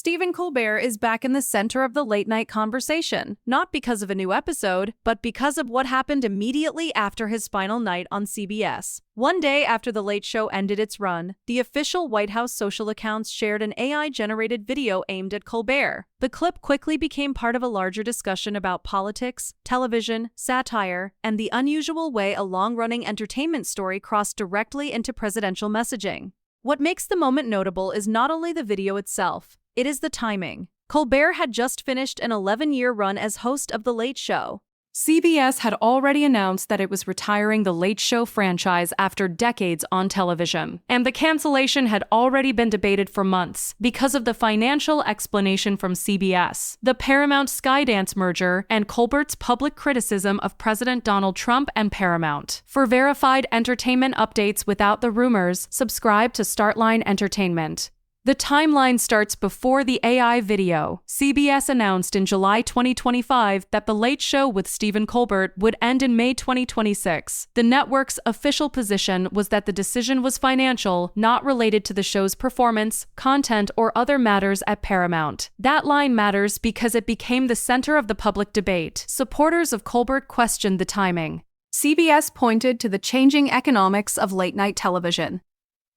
Stephen Colbert is back in the center of the late-night conversation, not because of a new episode, but because of what happened immediately after his final night on CBS. One day after The Late Show ended its run, the official White House social accounts shared an AI-generated video aimed at Colbert. The clip quickly became part of a larger discussion about politics, television, satire, and the unusual way a long-running entertainment story crossed directly into presidential messaging. What makes the moment notable is not only the video itself, it is the timing. Colbert had just finished an 11-year run as host of The Late Show. CBS had already announced that it was retiring the Late Show franchise after decades on television, and the cancellation had already been debated for months because of the financial explanation from CBS, the Paramount-Skydance merger, and Colbert's public criticism of President Donald Trump and Paramount. For verified entertainment updates without the rumors, subscribe to Startline Entertainment. The timeline starts before the AI video. CBS announced in July 2025 that The Late Show with Stephen Colbert would end in May 2026. The network's official position was that the decision was financial, not related to the show's performance, content, or other matters at Paramount. That line matters because it became the center of the public debate. Supporters of Colbert questioned the timing. CBS pointed to the changing economics of late-night television.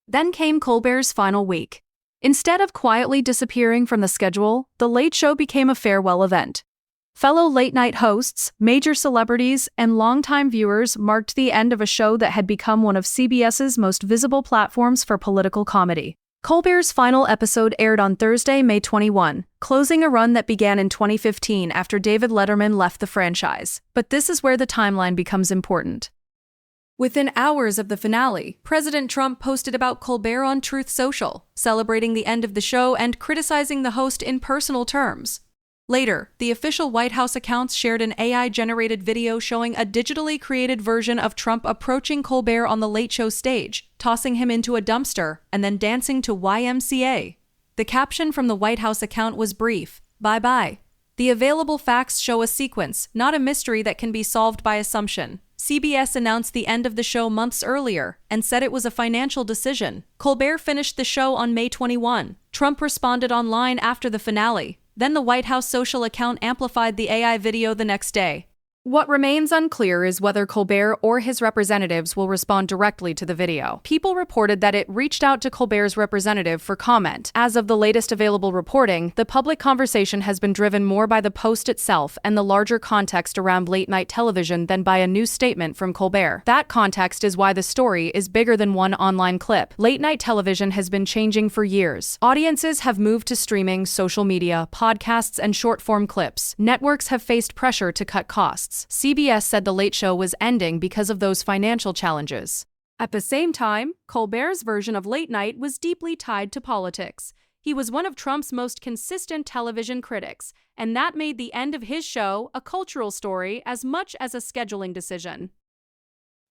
Then came Colbert's final week. Instead of quietly disappearing from the schedule, The Late Show became a farewell event. Fellow late-night hosts, major celebrities, and longtime viewers marked the end of a show that had become one of CBS's most visible platforms for political comedy. Colbert's final episode aired on Thursday, May 21, closing a run that began in 2015 after David Letterman left the franchise. But this is where the timeline becomes important. Within hours of the finale, President Trump posted about Colbert on Truth Social, celebrating the end of the show and criticizing the host in personal terms. Later, the official White House accounts shared an AI-generated video showing a digitally created version of Trump approaching Colbert on the Late Show stage, tossing him into a dumpster, and then dancing to YMCA. The caption from the White House account was brief, "Bye-bye." The available facts show a sequence, not a mystery that can be solved by assumption. CBS announced the end of the show months earlier and said it was a financial decision. Colbert finished the show on May 21. Trump responded online after the finale. Then the White House social account amplified the AI video the next day. What remains unclear is whether Colbert or his representatives will respond directly to the video. People reported that it reached out to Colbert's representative for comment. As of the latest available reporting, the public conversation has been driven more by the post itself and the larger context around late-night television than by a new statement from Colbert. That context is why the story is bigger than one online clip. Late-night television has been changing for years. Audiences have moved to streaming, social media, podcasts, and short-form clips. Networks have faced pressure to cut costs. CBS said The Late Show was ending because of those financial challenges. At the same time, Colbert's version of late night was deeply tied to politics. He was one of Trump's most consistent television critics, and that made the end of his show a cultural story as much as a scheduling decision.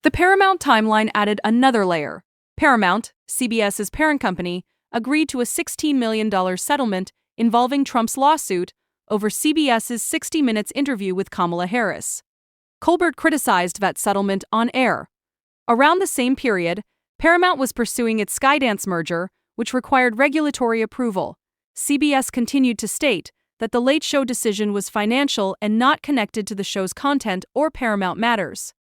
The Paramount timeline added another layer. Paramount, CBS's parent company, agreed to a $16 million settlement involving Trump's lawsuit over CBS's 60 Minutes interview with Kamala Harris. Colbert criticized that settlement on air. Around the same period, Paramount was pursuing its Skydance merger, which required regulatory approval. CBS continued to state that the Late Show decision was financial and not connected to the show's content or Paramount matters.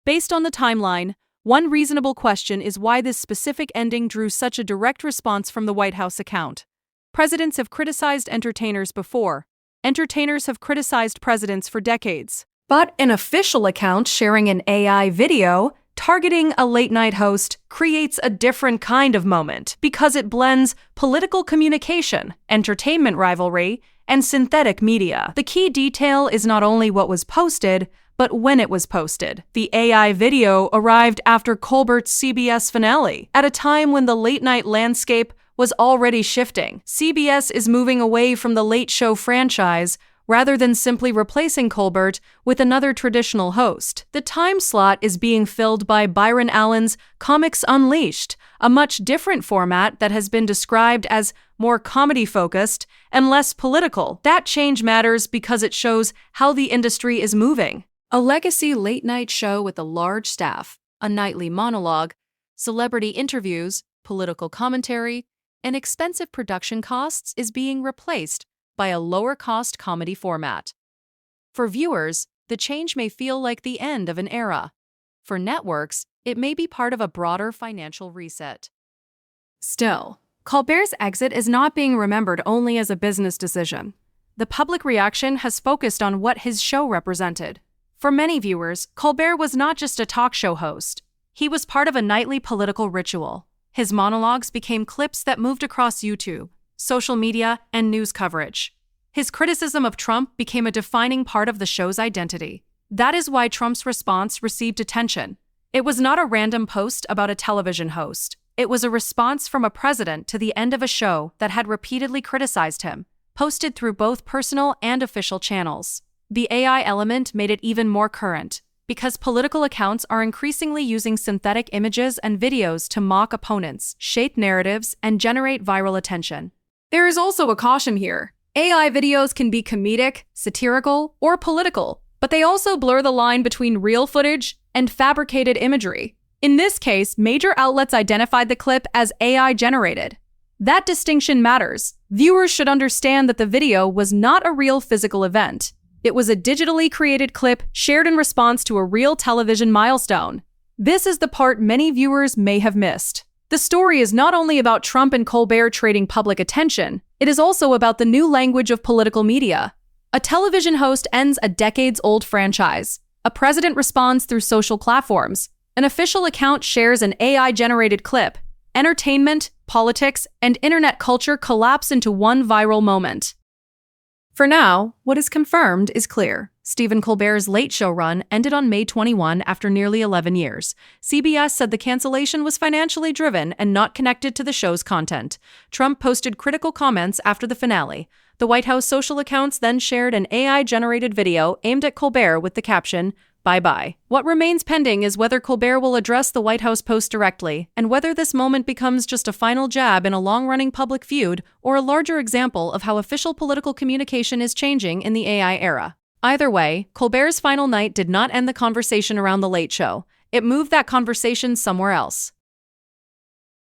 Based on the timeline, one reasonable question is why this specific ending drew such a direct response from the White House account. Presidents have criticized entertainers before. Entertainers have criticized presidents for decades. But an official account sharing an AI video targeting a late-night host creates a different kind of moment because it blends political communication, entertainment rivalry, and synthetic media. The key detail is not only what was posted, but when it was posted. The AI video arrived after Colbert's CBS finale, at a time when the late-night landscape was already shifting. CBS is moving away from the Late Show franchise rather than simply replacing Colbert with another traditional host. The time slot is being filled by Byron Allen's Comics Unleashed, a much different format that has been described as more comedy-focused and less political. That change matters because it shows how the industry is moving. A legacy late-night show with a large staff, a nightly monologue, celebrity interviews, political commentary, and expensive production costs is being replaced by a lower-cost comedy format. For viewers, the change may feel like the end of an era. For networks, it may be part of a broader financial reset. Still, Colbert's exit is not being remembered only as a business decision. The public reaction has focused on what his show represented. For many viewers, Colbert was not just a talk show host. He was part of a nightly political ritual. His monologues became clips that moved across YouTube, social media, and news coverage. His criticism of Trump became a defining part of the show's identity. That is why Trump's response received attention. It was not a random post about a television host. It was a response from a president to the end of a show that had repeatedly criticized him, posted through both personal and official channels. The AI element made it even more current, because political accounts are increasingly using synthetic images and videos to mock opponents, shape narratives, and generate viral attention. There is also a caution here. AI videos can be comedic, satirical, or political, but they also blur the line between real footage and fabricated imagery. In this case, major outlets identified the clip as AI-generated. That distinction matters. Viewers should understand that the video was not a real physical event. It was a digitally created clip shared in response to a real television milestone. This is the part many viewers may have missed. The story is not only about Trump and Colbert trading public attention, it is also about the new language of political media. A television host ends a decades-old franchise. A president responds through social platforms. An official account shares an AI-generated clip. Entertainment, politics, and internet culture collapse into one viral moment. For now, what is confirmed is clear. Stephen Colbert's Late Show run ended on May 21 after nearly 11 years. CBS said the cancellation was financially driven and not connected to the show's content. Trump posted critical comments after the finale. The White House social accounts then shared an AI-generated video aimed at Colbert with the caption, "Bye-bye." What remains pending is whether Colbert will address the White House post directly, and whether this moment becomes just a final jab in a long-running public feud or a larger example of how official political communication is changing in the AI era. Either way, Colbert's final night did not end the conversation around The Late Show. It moved that conversation somewhere else.